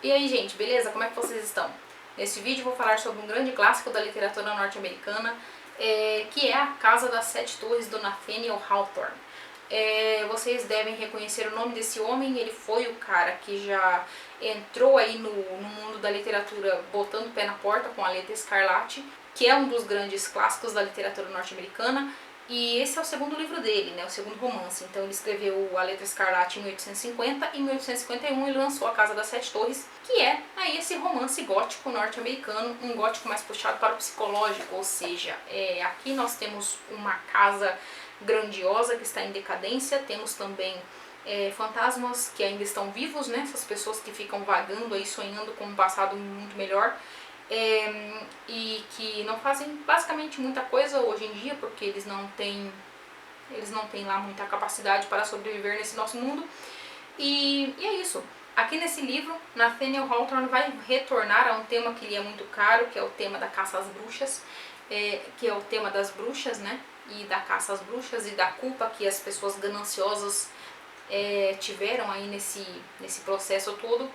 E aí, gente, beleza? Como é que vocês estão? Nesse vídeo eu vou falar sobre um grande clássico da literatura norte-americana, que é A Casa das Sete Torres, do Nathaniel Hawthorne. Vocês devem reconhecer o nome desse homem. Ele foi o cara que já entrou aí no mundo da literatura botando o pé na porta com A Letra Escarlate, que é um dos grandes clássicos da literatura norte-americana. E esse é o segundo livro dele, né, o segundo romance. Então ele escreveu A Letra Escarlate em 1850 e em 1851 ele lançou A Casa das Sete Torres, que é aí esse romance gótico norte-americano, um gótico mais puxado para o psicológico, ou seja, aqui nós temos uma casa grandiosa que está em decadência, temos também fantasmas que ainda estão vivos, né, essas pessoas que ficam vagando aí, sonhando com um passado muito melhor. E que não fazem basicamente muita coisa hoje em dia, porque eles não têm lá muita capacidade para sobreviver nesse nosso mundo. E é isso. Aqui nesse livro, Nathaniel Hawthorne vai retornar a um tema que lhe é muito caro, que é o tema da caça às bruxas, que é o tema das bruxas, né? E da caça às bruxas e da culpa que as pessoas gananciosas tiveram aí nesse processo todo.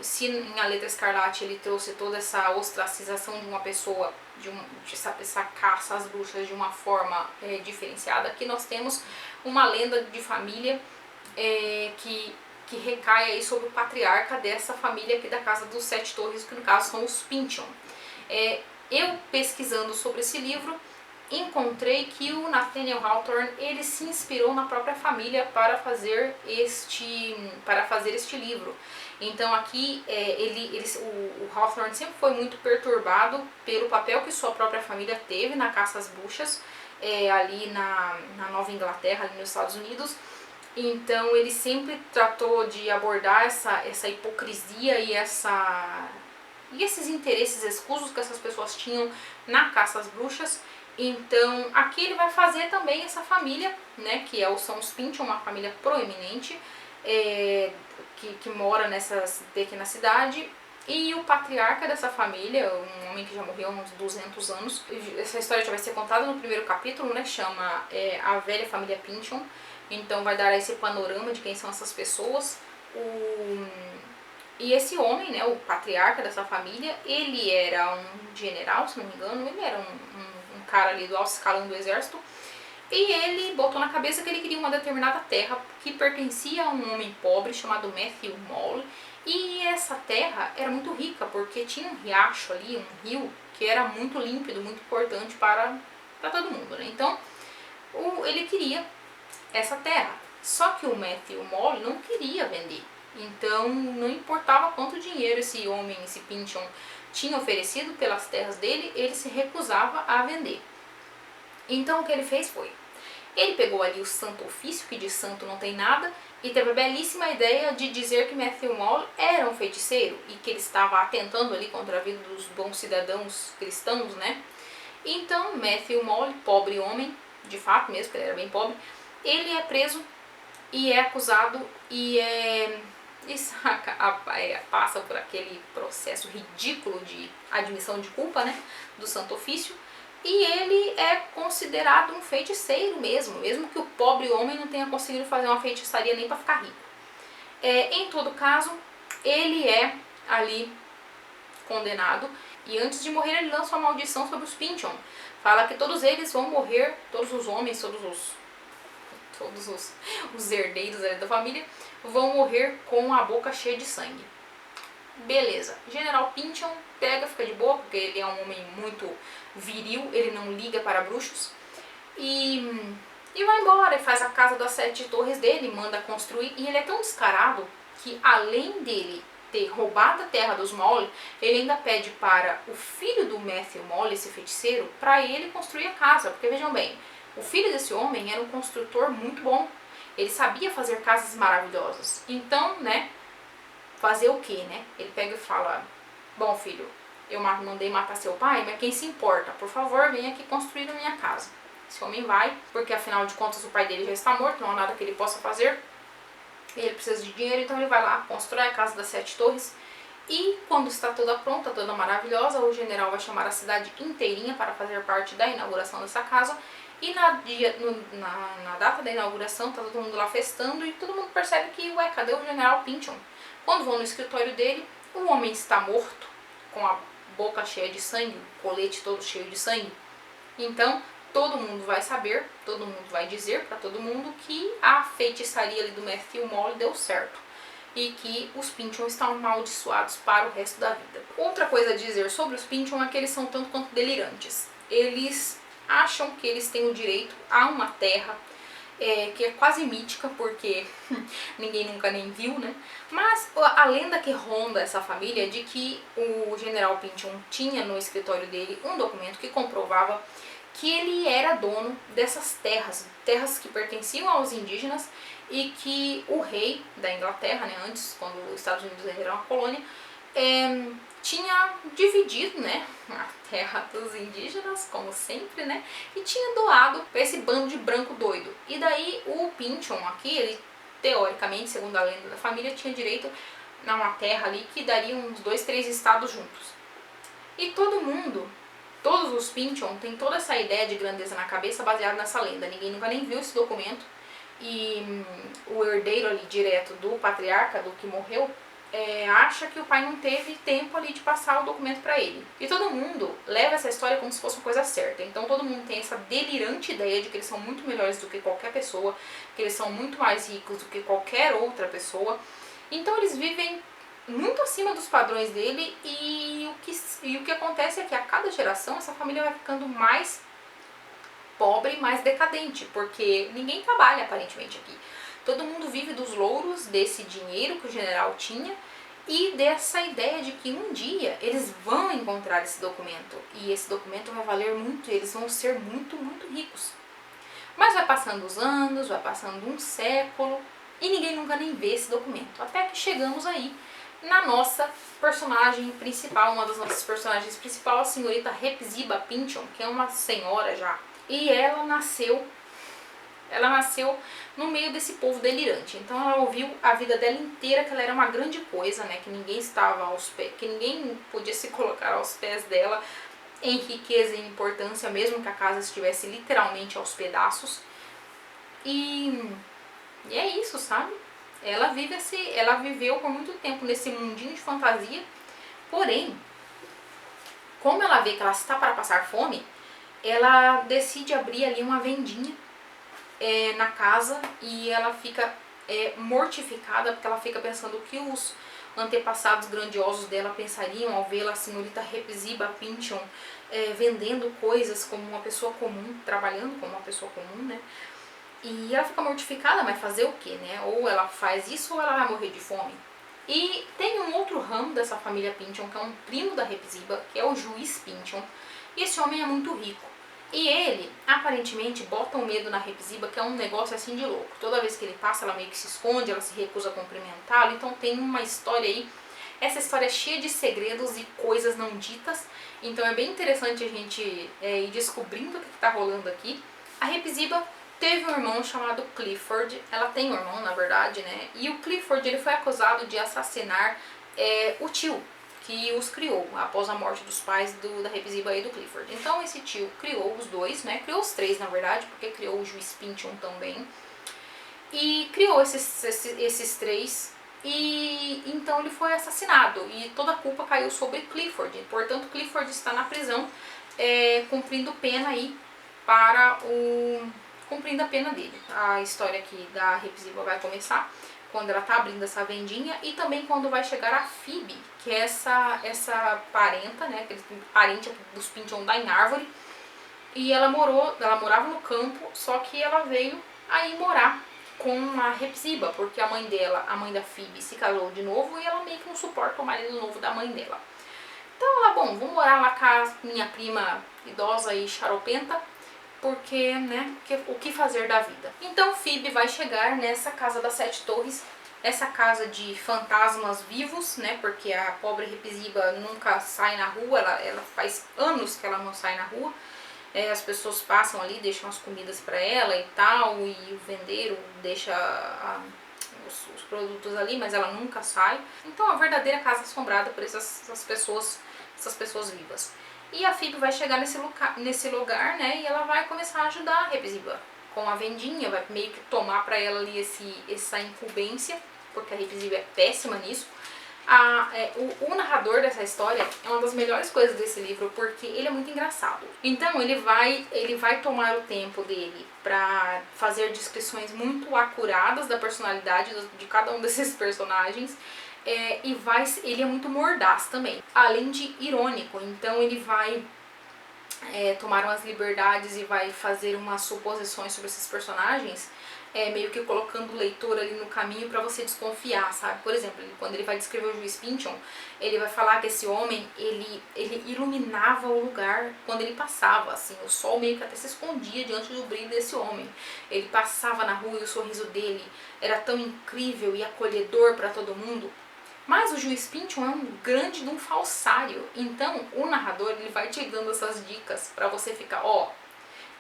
Se em A Letra Escarlate ele trouxe toda essa ostracização de uma pessoa, essa caça às bruxas de uma forma diferenciada, aqui nós temos uma lenda de família que recai aí sobre o patriarca dessa família aqui da Casa dos Sete Torres, que no caso são os Pynchon. Eu pesquisando sobre esse livro, encontrei que o Nathaniel Hawthorne ele se inspirou na própria família para fazer este livro. Então aqui o Hawthorne sempre foi muito perturbado pelo papel que sua própria família teve na caça às bruxas, ali na Nova Inglaterra, ali nos Estados Unidos. Então ele sempre tratou de abordar essa hipocrisia e esses interesses escusos que essas pessoas tinham na caça às bruxas. Então aqui ele vai fazer também essa família, né, que são os Pynchon, uma família proeminente, que mora nessa pequena cidade. E o patriarca dessa família, um homem que já morreu há uns 200 anos, essa história já vai ser contada no primeiro capítulo, né, chama A Velha Família Pynchon. Então vai dar esse panorama de quem são essas pessoas. E esse homem, né, o patriarca dessa família, ele era um general, se não me engano, ele era um cara ali do alto escalão do exército, e ele botou na cabeça que ele queria uma determinada terra que pertencia a um homem pobre chamado Matthew Mole, e essa terra era muito rica, porque tinha um riacho ali, um rio, que era muito límpido, muito importante para todo mundo, né? Então, ele queria essa terra, só que o Matthew Mole não queria vender. Então, não importava quanto dinheiro esse homem, esse Pynchon, tinha oferecido pelas terras dele, ele se recusava a vender. Então, o que ele fez foi, ele pegou ali o Santo Ofício, que de santo não tem nada, e teve a belíssima ideia de dizer que Matthew Mole era um feiticeiro e que ele estava atentando ali contra a vida dos bons cidadãos cristãos, né? Então, Matthew Mole, pobre homem, de fato mesmo, porque ele era bem pobre, ele é preso e é acusado e passa por aquele processo ridículo de admissão de culpa, né, do Santo Ofício, e ele é considerado um feiticeiro mesmo que o pobre homem não tenha conseguido fazer uma feitiçaria nem para ficar rico. Em todo caso, ele é ali condenado, e antes de morrer ele lança uma maldição sobre os Pynchon. Fala que todos eles vão morrer, todos os homens, todos os herdeiros da família vão morrer com a boca cheia de sangue. Beleza, General Pynchon fica de boa, porque ele é um homem muito viril, ele não liga para bruxos, e vai embora, e faz a Casa das Sete Torres dele, manda construir, e ele é tão descarado que, além dele ter roubado a terra dos Mole, ele ainda pede para o filho do Matthew Mole, esse feiticeiro, para ele construir a casa, porque vejam bem, o filho desse homem era um construtor muito bom, ele sabia fazer casas maravilhosas. Então, né, fazer o que, né? Ele pega e fala, bom filho, eu mandei matar seu pai, mas quem se importa? Por favor, venha aqui construir a minha casa. Esse homem vai, porque afinal de contas o pai dele já está morto, não há nada que ele possa fazer. Ele precisa de dinheiro, então ele vai lá, constrói a Casa das Sete Torres. E quando está toda pronta, toda maravilhosa, o general vai chamar a cidade inteirinha para fazer parte da inauguração dessa casa. E na data da inauguração, tá todo mundo lá festando e todo mundo percebe que, ué, cadê o general Pynchon? Quando vão no escritório dele, o homem está morto, com a boca cheia de sangue, o colete todo cheio de sangue. Então, todo mundo vai saber, todo mundo vai dizer para todo mundo que a feitiçaria ali do Matthew Mole deu certo e que os Pynchon estão amaldiçoados para o resto da vida. Outra coisa a dizer sobre os Pynchon é que eles são tanto quanto delirantes. Eles acham que eles têm o direito a uma terra que é quase mítica, porque ninguém nunca nem viu, né? Mas a lenda que ronda essa família é de que o general Pynchon tinha no escritório dele um documento que comprovava que ele era dono dessas terras, terras que pertenciam aos indígenas e que o rei da Inglaterra, né, antes, quando os Estados Unidos eram uma colônia, tinha dividido, né, a terra dos indígenas, como sempre, né, e tinha doado para esse bando de branco doido. E daí o Pynchon aqui, ele teoricamente, segundo a lenda da família, tinha direito a uma terra ali que daria uns 2, 3 estados juntos. E todo mundo, todos os Pynchon têm toda essa ideia de grandeza na cabeça baseada nessa lenda. Ninguém nunca nem viu esse documento. E o herdeiro ali direto do patriarca, do que morreu, acha que o pai não teve tempo ali de passar o documento para ele. E todo mundo leva essa história como se fosse uma coisa certa. Então todo mundo tem essa delirante ideia de que eles são muito melhores do que qualquer pessoa, que eles são muito mais ricos do que qualquer outra pessoa. Então eles vivem muito acima dos padrões dele e o que acontece é que a cada geração essa família vai ficando mais pobre, mais decadente, porque ninguém trabalha aparentemente aqui. Todo mundo vive dos louros desse dinheiro que o general tinha e dessa ideia de que um dia eles vão encontrar esse documento e esse documento vai valer muito e eles vão ser muito, muito ricos. Mas vai passando os anos, vai passando um século e ninguém nunca nem vê esse documento. Até que chegamos aí na nossa personagem principal, uma das nossas personagens principais, a senhorita Hepzibah Pynchon, que é uma senhora já. E ela nasceu no meio desse povo delirante. Então ela ouviu a vida dela inteira que ela era uma grande coisa, né? Que ninguém estava aos pés, que ninguém podia se colocar aos pés dela em riqueza e importância, mesmo que a casa estivesse literalmente aos pedaços. E é isso, sabe? Ela viveu por muito tempo nesse mundinho de fantasia. Porém, como ela vê que ela está para passar fome, ela decide abrir ali uma vendinha na casa e ela fica mortificada, porque ela fica pensando o que os antepassados grandiosos dela pensariam ao vê-la, a senhorita Hepzibah Pynchon, vendendo coisas como uma pessoa comum, trabalhando como uma pessoa comum, né? E ela fica mortificada, mas fazer o que, né? Ou ela faz isso ou ela vai morrer de fome. E tem um outro ramo dessa família Pynchon, que é um primo da Hepzibah, que é o juiz Pynchon. E esse homem é muito rico. E ele, aparentemente, bota um medo na Hepzibah, que é um negócio assim de louco. Toda vez que ele passa, ela meio que se esconde, ela se recusa a cumprimentá-lo. Então tem uma história aí. Essa história é cheia de segredos e coisas não ditas. Então é bem interessante a gente ir descobrindo o que está rolando aqui. A Hepzibah teve um irmão chamado Clifford. Ela tem um irmão, na verdade, né? E o Clifford, ele foi acusado de assassinar o tio que os criou, após a morte dos pais da Hepzibah e do Clifford. Então esse tio criou os dois, né? Criou os três, na verdade, porque criou o juiz Pynchon também. E criou esses três. E então ele foi assassinado. E toda a culpa caiu sobre Clifford. Portanto, Clifford está na prisão, cumprindo pena aí cumprindo a pena dele. A história aqui da Hepzibah vai começar quando ela tá abrindo essa vendinha e também quando vai chegar a Phoebe, que é essa parenta, né, aquele parente dos Pynchon da em árvore. E ela morava no campo, só que ela veio aí morar com a Hepzibah, porque a mãe da Phoebe, se casou de novo e ela meio que não suporta o marido novo da mãe dela. Então ela, bom, vou morar lá com a minha prima idosa e xaropenta, porque, né, o que fazer da vida. Então Phoebe vai chegar nessa casa das 7 torres, essa casa de fantasmas vivos, né, porque a pobre Hepzibah nunca sai na rua, ela faz anos que ela não sai na rua. As pessoas passam ali, deixam as comidas para ela e tal, e o vendeiro deixa os produtos ali, mas ela nunca sai. Então é uma verdadeira casa assombrada por essas pessoas vivas. E a Phoebe vai chegar nesse lugar, né, e ela vai começar a ajudar a Hepzibah com a vendinha, vai meio que tomar para ela ali essa incumbência porque a Rape Ziba é péssima nisso. O narrador dessa história é uma das melhores coisas desse livro, porque ele é muito engraçado. Então ele vai tomar o tempo dele para fazer descrições muito acuradas da personalidade de cada um desses personagens. Ele é muito mordaz também, além de irônico. Então ele vai tomar umas liberdades e vai fazer umas suposições sobre esses personagens, meio que colocando o leitor ali no caminho para você desconfiar, sabe? Por exemplo, quando ele vai descrever o juiz Pynchon, ele vai falar que esse homem, ele iluminava o lugar quando ele passava, assim, o sol meio que até se escondia diante do brilho desse homem. Ele passava na rua e o sorriso dele era tão incrível e acolhedor para todo mundo. Mas o juiz Pynchon é um grande de um falsário, então o narrador ele vai te dando essas dicas para você ficar,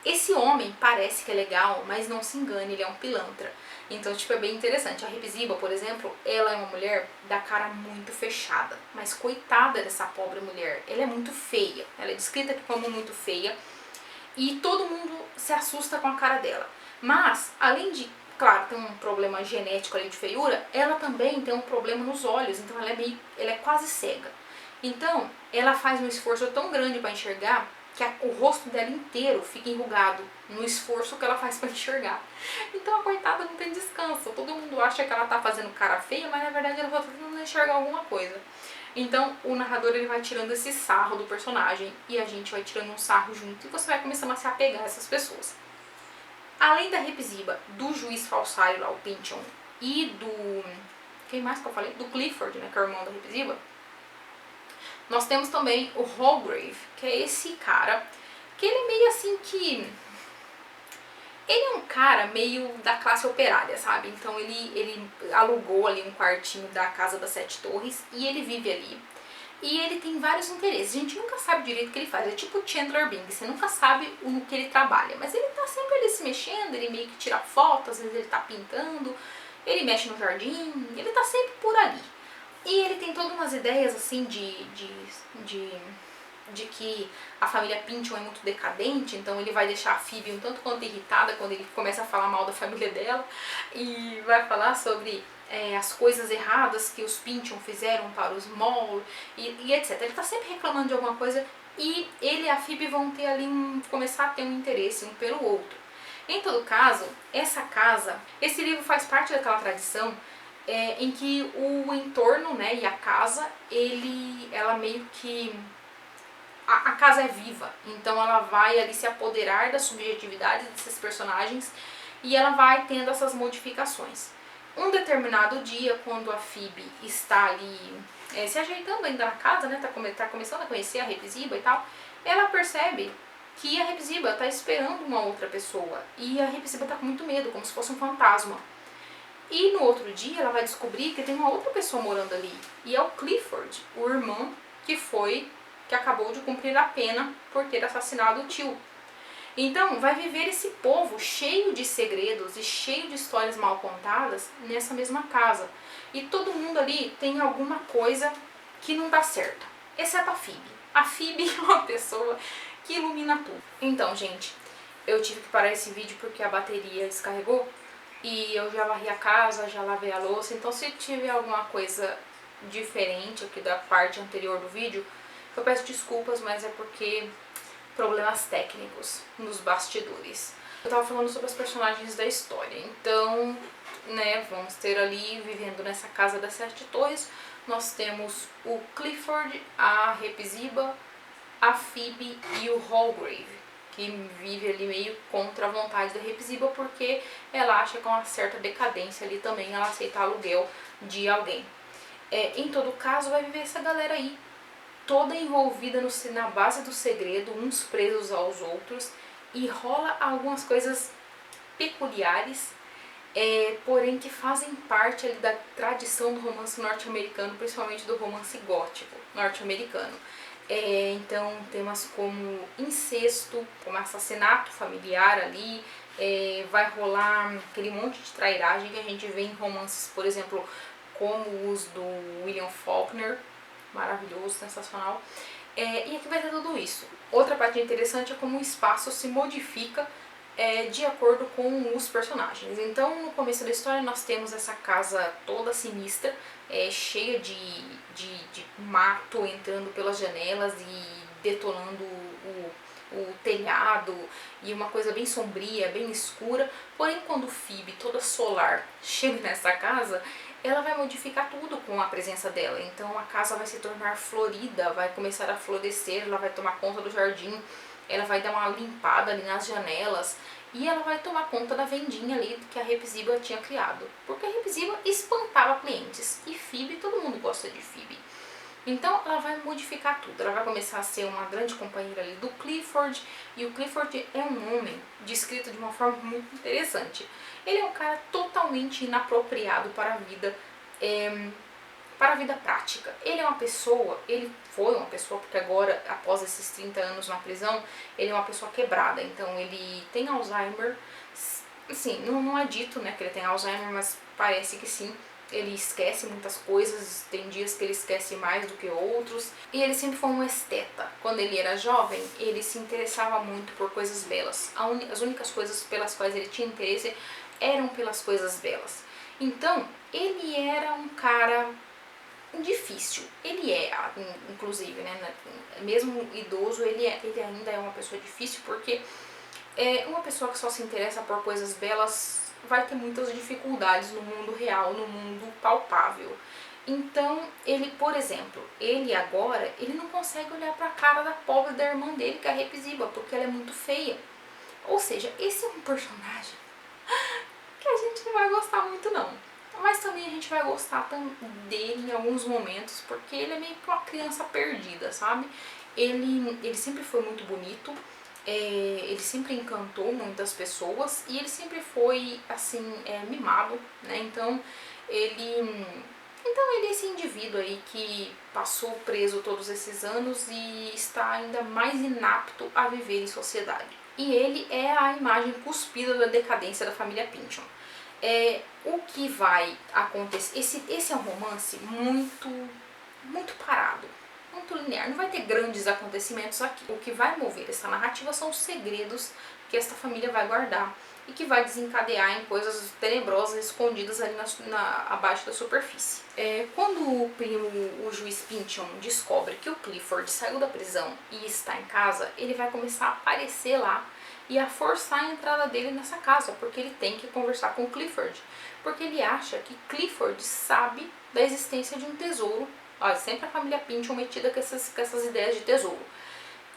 esse homem parece que é legal, mas não se engane, ele é um pilantra. Então, tipo, é bem interessante. A Rape Ziba, por exemplo, ela é uma mulher da cara muito fechada, mas coitada dessa pobre mulher, ela é muito feia, ela é descrita aqui como muito feia e todo mundo se assusta com a cara dela. Mas, além de, claro, tem um problema genético ali de feiura, ela também tem um problema nos olhos, então ela é quase cega. Então, ela faz um esforço tão grande para enxergar que o rosto dela inteiro fica enrugado no esforço que ela faz para enxergar. Então a coitada não tem descanso. Todo mundo acha que ela tá fazendo cara feia, mas na verdade ela tá tentando enxergar alguma coisa. Então o narrador ele vai tirando esse sarro do personagem e a gente vai tirando um sarro junto e você vai começando a se apegar a essas pessoas. Além da Rape Ziba, do juiz falsário lá, o Pynchon, e do... quem mais que eu falei? Do Clifford, né, que é o irmão da Rape Ziba. Nós temos também o Holgrave, que é esse cara, que ele é meio assim que... ele é um cara meio da classe operária, sabe? Então ele alugou ali um quartinho da Casa das Sete Torres e ele vive ali. E ele tem vários interesses, a gente nunca sabe direito o que ele faz, é tipo o Chandler Bing, você nunca sabe no que ele trabalha. Mas ele tá sempre ali se mexendo, ele meio que tira fotos, às vezes ele tá pintando, ele mexe no jardim, ele tá sempre por ali. E ele tem todas umas ideias assim de que a família Pynchon é muito decadente, então ele vai deixar a Phoebe um tanto quanto irritada quando ele começa a falar mal da família dela e vai falar sobre as coisas erradas que os Pynchon fizeram para os Moll e etc. Ele tá sempre reclamando de alguma coisa e ele e a Phoebe vão ter ali começar a ter um interesse um pelo outro. Em todo caso, esse livro faz parte daquela tradição em que o entorno, né, e a casa, ela meio que... a casa é viva, então ela vai ali se apoderar da subjetividade desses personagens e ela vai tendo essas modificações. Um determinado dia, quando a Phoebe está ali se ajeitando ainda na casa, né, tá começando a conhecer a Rape Ziba e tal, ela percebe que a Rape Ziba tá esperando uma outra pessoa e a Rape Ziba tá com muito medo, como se fosse um fantasma. E no outro dia ela vai descobrir que tem uma outra pessoa morando ali. E é o Clifford, o irmão que acabou de cumprir a pena por ter assassinado o tio. Então vai viver esse povo cheio de segredos e cheio de histórias mal contadas nessa mesma casa. E todo mundo ali tem alguma coisa que não dá certo, exceto a Phoebe. A Phoebe é uma pessoa que ilumina tudo. Então, gente, eu tive que parar esse vídeo porque a bateria descarregou. E eu já varri a casa, já lavei a louça, então se tiver alguma coisa diferente aqui da parte anterior do vídeo, eu peço desculpas, mas é porque problemas técnicos nos bastidores. Eu tava falando sobre os personagens da história, então, né, vamos ter ali, vivendo nessa Casa das Sete Torres, nós temos o Clifford, a Rape Ziba, a Phoebe e o Holgrave, que vive ali meio contra a vontade da Rape Ziba, porque ela acha que é uma certa decadência ali também ela aceitar aluguel de alguém. Em todo caso, vai viver essa galera aí, toda envolvida na base do segredo, uns presos aos outros, e rola algumas coisas peculiares, porém que fazem parte ali da tradição do romance norte-americano, principalmente do romance gótico norte-americano. Então temas como incesto, como assassinato familiar ali, vai rolar aquele monte de trairagem que a gente vê em romances, por exemplo, como os do William Faulkner, maravilhoso, sensacional, e aqui vai ter tudo isso. Outra parte interessante é como o espaço se modifica de acordo com os personagens. Então, no começo da história, nós temos essa casa toda sinistra, cheia de mato entrando pelas janelas e detonando o telhado, e uma coisa bem sombria, bem escura. Porém, quando Phoebe, toda solar, chega nessa casa, ela vai modificar tudo com a presença dela. Então a casa vai se tornar florida, vai começar a florescer, ela vai tomar conta do jardim, ela vai dar uma limpada ali nas janelas, e ela vai tomar conta da vendinha ali que a Hepzibah tinha criado. Porque a Hepzibah espantava clientes, e Phoebe, todo mundo gosta de Phoebe. Então ela vai modificar tudo, ela vai começar a ser uma grande companheira ali do Clifford, e o Clifford é um homem descrito de uma forma muito interessante. Ele é um cara totalmente inapropriado para a vida, prática. Ele é uma pessoa, ele foi uma pessoa, porque agora, após esses 30 anos na prisão, ele é uma pessoa quebrada. Então ele tem Alzheimer, assim, não é dito, né, que ele tem Alzheimer, mas parece que sim. Ele esquece muitas coisas, tem dias que ele esquece mais do que outros. E ele sempre foi um esteta. Quando ele era jovem, ele se interessava muito por coisas belas. As únicas coisas pelas quais ele tinha interesse eram pelas coisas belas. Então, ele era um cara difícil. Ele é, inclusive, né, mesmo idoso, ele ainda é uma pessoa difícil, porque uma pessoa que só se interessa por coisas belas vai ter muitas dificuldades no mundo real, no mundo palpável. Então, ele, por exemplo, ele agora, ele não consegue olhar pra cara da pobre da irmã dele, que é a Hepzibah, porque ela é muito feia. Ou seja, esse é um personagem que a gente não vai gostar muito não. Mas também a gente vai gostar dele em alguns momentos, porque ele é meio que uma criança perdida, sabe? Ele sempre foi muito bonito, ele sempre encantou muitas pessoas, e ele sempre foi, assim, mimado, né? Então ele é esse indivíduo aí que passou preso todos esses anos e está ainda mais inapto a viver em sociedade. E ele é a imagem cuspida da decadência da família Pynchon. O que vai acontecer, esse é um romance muito parado, muito linear, não vai ter grandes acontecimentos aqui. O que vai mover essa narrativa são os segredos que esta família vai guardar e que vai desencadear em coisas tenebrosas escondidas ali abaixo da superfície. Quando o juiz Pynchon descobre que o Clifford saiu da prisão e está em casa, ele vai começar a aparecer lá e a forçar a entrada dele nessa casa, porque ele tem que conversar com o Clifford, porque ele acha que Clifford sabe da existência de um tesouro. Olha, sempre a família Pynchon metida com essas ideias de tesouro.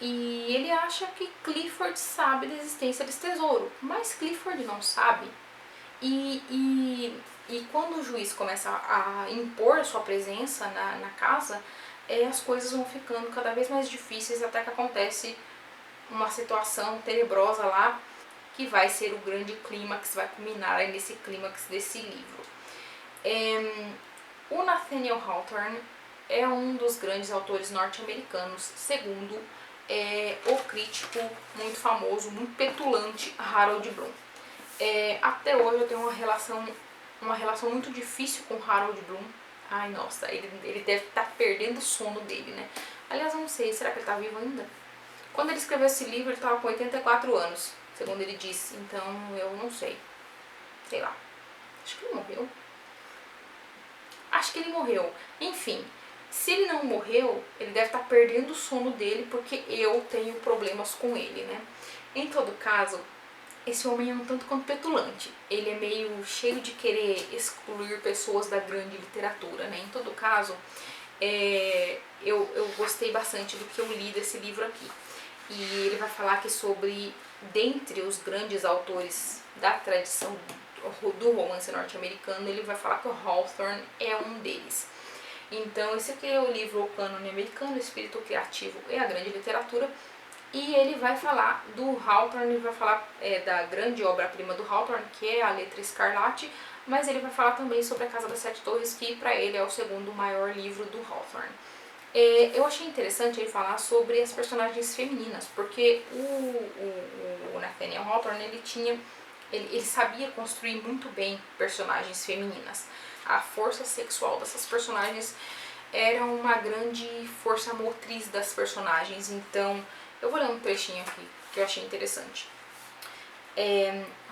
E ele acha que Clifford sabe da existência desse tesouro, mas Clifford não sabe. E quando o juiz começa a impor a sua presença na casa, as coisas vão ficando cada vez mais difíceis, até que acontece uma situação tenebrosa lá, que vai ser o grande clímax, vai culminar aí nesse clímax desse livro. O Nathaniel Hawthorne é um dos grandes autores norte-americanos, segundo o crítico muito famoso, muito petulante, Harold Bloom. Até hoje eu tenho uma relação muito difícil com Harold Bloom. Ai, nossa, ele deve estar perdendo o sono dele, né? Aliás, eu não sei, será que ele está vivo ainda? Quando ele escreveu esse livro, ele estava com 84 anos, segundo ele disse. Então, eu não sei. Sei lá. Acho que ele morreu. Acho que ele morreu. Enfim, se ele não morreu, ele deve estar perdendo o sono dele, porque eu tenho problemas com ele, né? Em todo caso, esse homem é um tanto quanto petulante. Ele é meio cheio de querer excluir pessoas da grande literatura, né? Em todo caso, eu gostei bastante do que eu li desse livro aqui. E ele vai falar que dentre os grandes autores da tradição do romance norte-americano, ele vai falar que o Hawthorne é um deles. Então, esse aqui é o livro O Cânone Americano, o Espírito Criativo e a Grande Literatura. E ele vai falar do Hawthorne, ele vai falar da grande obra-prima do Hawthorne, que é A Letra Escarlate, mas ele vai falar também sobre A Casa das Sete Torres, que para ele é o segundo maior livro do Hawthorne. Eu achei interessante ele falar sobre as personagens femininas, porque o Nathaniel Hawthorne, ele sabia construir muito bem personagens femininas. A força sexual dessas personagens era uma grande força motriz das personagens. Então, eu vou ler um trechinho aqui que eu achei interessante.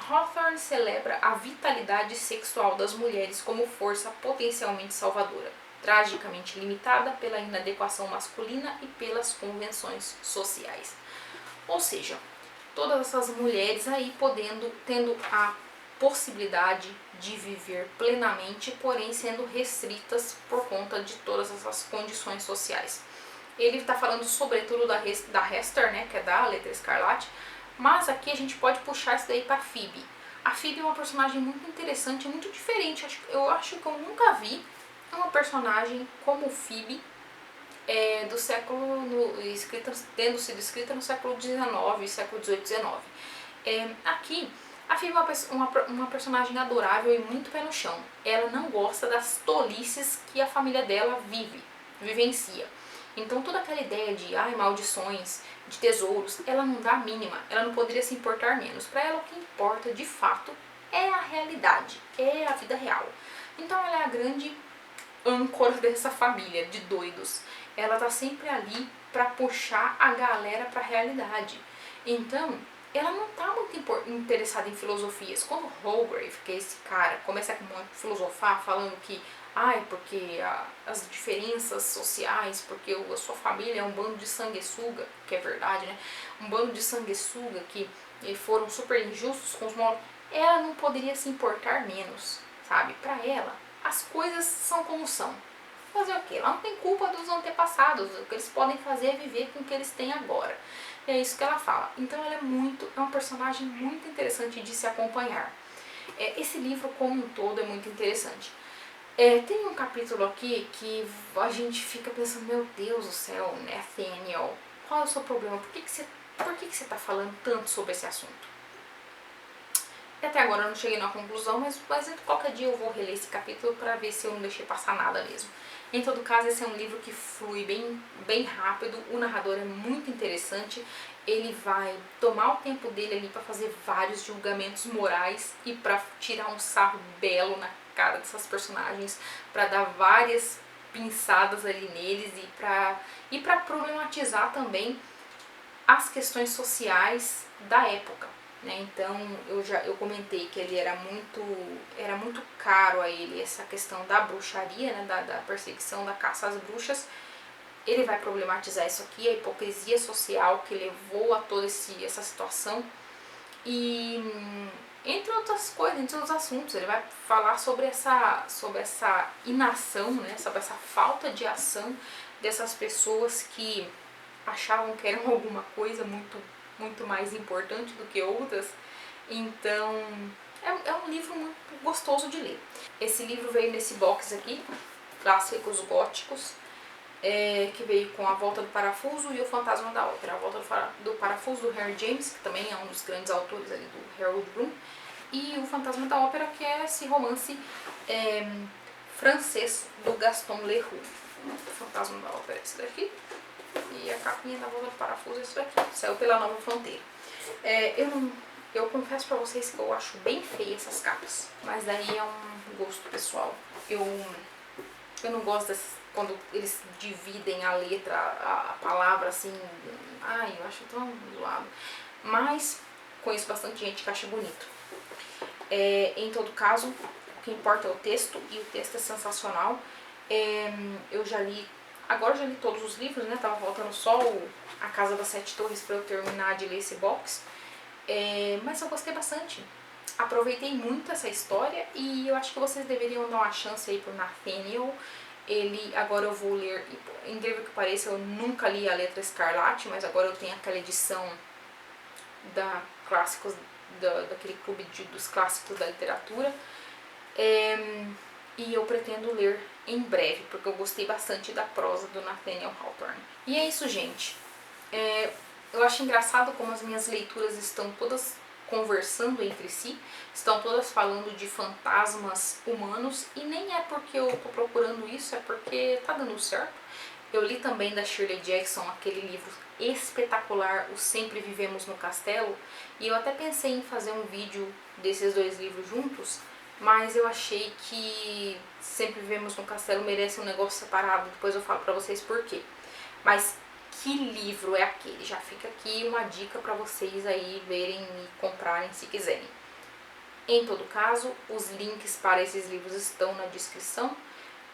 Hawthorne celebra a vitalidade sexual das mulheres como força potencialmente salvadora, tragicamente limitada pela inadequação masculina e pelas convenções sociais. Ou seja, todas essas mulheres aí tendo a possibilidade de viver plenamente, porém sendo restritas por conta de todas essas condições sociais. Ele está falando sobretudo da Hester, né, que é da Letra Escarlate, mas aqui a gente pode puxar isso daí para Phoebe. A Phoebe é uma personagem muito interessante, muito diferente. Eu acho que eu nunca vi uma personagem como Phoebe do século, tendo sido escrita no século XIX, século XVIII, XIX. Aqui, a Phoebe é uma personagem adorável e muito pé no chão. Ela não gosta das tolices que a família dela vivencia. Então toda aquela ideia de maldições, de tesouros, ela não dá a mínima, ela não poderia se importar menos. Para ela o que importa de fato é a realidade, é a vida real. Então ela é a grande âncora dessa família de doidos. Ela tá sempre ali para puxar a galera para a realidade. Então ela não tá muito interessada em filosofias. Quando Holgrave, que é esse cara, começa a filosofar falando que porque as diferenças sociais, porque a sua família é um bando de sanguessuga, que é verdade, né? Um bando de sanguessuga que foram super injustos com os mortos. Ela não poderia se importar menos, sabe? Para ela, as coisas são como são. Fazer o quê? Ela não tem culpa dos antepassados. O que eles podem fazer é viver com o que eles têm agora. E é isso que ela fala. Então ela é uma personagem muito interessante de se acompanhar. Esse livro como um todo é muito interessante. Tem um capítulo aqui que a gente fica pensando, meu Deus do céu, Nathaniel, qual é o seu problema? Por que você está falando tanto sobre esse assunto? E até agora eu não cheguei na conclusão, mas qualquer dia eu vou reler esse capítulo para ver se eu não deixei passar nada mesmo. Em todo caso, esse é um livro que flui bem rápido, o narrador é muito interessante, ele vai tomar o tempo dele ali para fazer vários julgamentos morais e para tirar um sarro belo na cara dessas personagens, para dar várias pinçadas ali neles e para problematizar também as questões sociais da época. Né? Então eu comentei que ele era muito caro a ele essa questão da bruxaria, né? da perseguição, da caça às bruxas. Ele vai problematizar isso aqui, a hipocrisia social que levou a toda essa situação e entre outras coisas, entre outros assuntos. Ele vai falar sobre essa inação, né? Sobre essa falta de ação dessas pessoas que achavam que eram alguma coisa muito mais importante do que outras. Então é um livro muito gostoso de ler. Esse livro veio nesse box aqui, Clássicos Góticos, que veio com A Volta do Parafuso e O Fantasma da Ópera. A Volta do Parafuso do Henry James, que também é um dos grandes autores ali do Harold Bloom, e O Fantasma da Ópera, que é esse romance francês do Gaston Leroux. O Fantasma da Ópera é esse daqui. E a capinha da Volta do Parafuso é isso daqui. Saiu pela Nova Fronteira. Eu confesso pra vocês que eu acho bem feia essas capas. Mas daí é um gosto pessoal. Eu não gosto quando eles dividem a letra, a palavra assim. Eu acho tão zoado. Mas conheço bastante gente que acha bonito. Em todo caso, o que importa é o texto. E o texto é sensacional. Eu já li todos os livros, né? Tava faltando só A Casa das Sete Torres para eu terminar de ler esse box. Mas eu gostei bastante. Aproveitei muito essa história e eu acho que vocês deveriam dar uma chance aí pro Nathaniel. Agora eu vou ler, incrível que pareça, eu nunca li a Letra Escarlate, mas agora eu tenho aquela edição daquele clube dos clássicos da literatura. E eu pretendo ler em breve, porque eu gostei bastante da prosa do Nathaniel Hawthorne. E é isso, gente. Eu acho engraçado como as minhas leituras estão todas conversando entre si, estão todas falando de fantasmas humanos, e nem é porque eu tô procurando isso, é porque tá dando certo. Eu li também da Shirley Jackson aquele livro espetacular, O Sempre Vivemos no Castelo, e eu até pensei em fazer um vídeo desses dois livros juntos, mas eu achei que Sempre Vivemos no Castelo merece um negócio separado, depois eu falo pra vocês por quê. Mas que livro é aquele. Já fica aqui uma dica para vocês aí verem e comprarem se quiserem. Em todo caso, os links para esses livros estão na descrição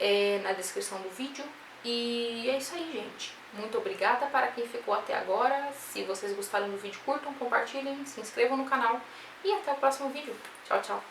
do vídeo. E é isso aí, gente. Muito obrigada para quem ficou até agora. Se vocês gostaram do vídeo, curtam, compartilhem, se inscrevam no canal. E até o próximo vídeo. Tchau, tchau.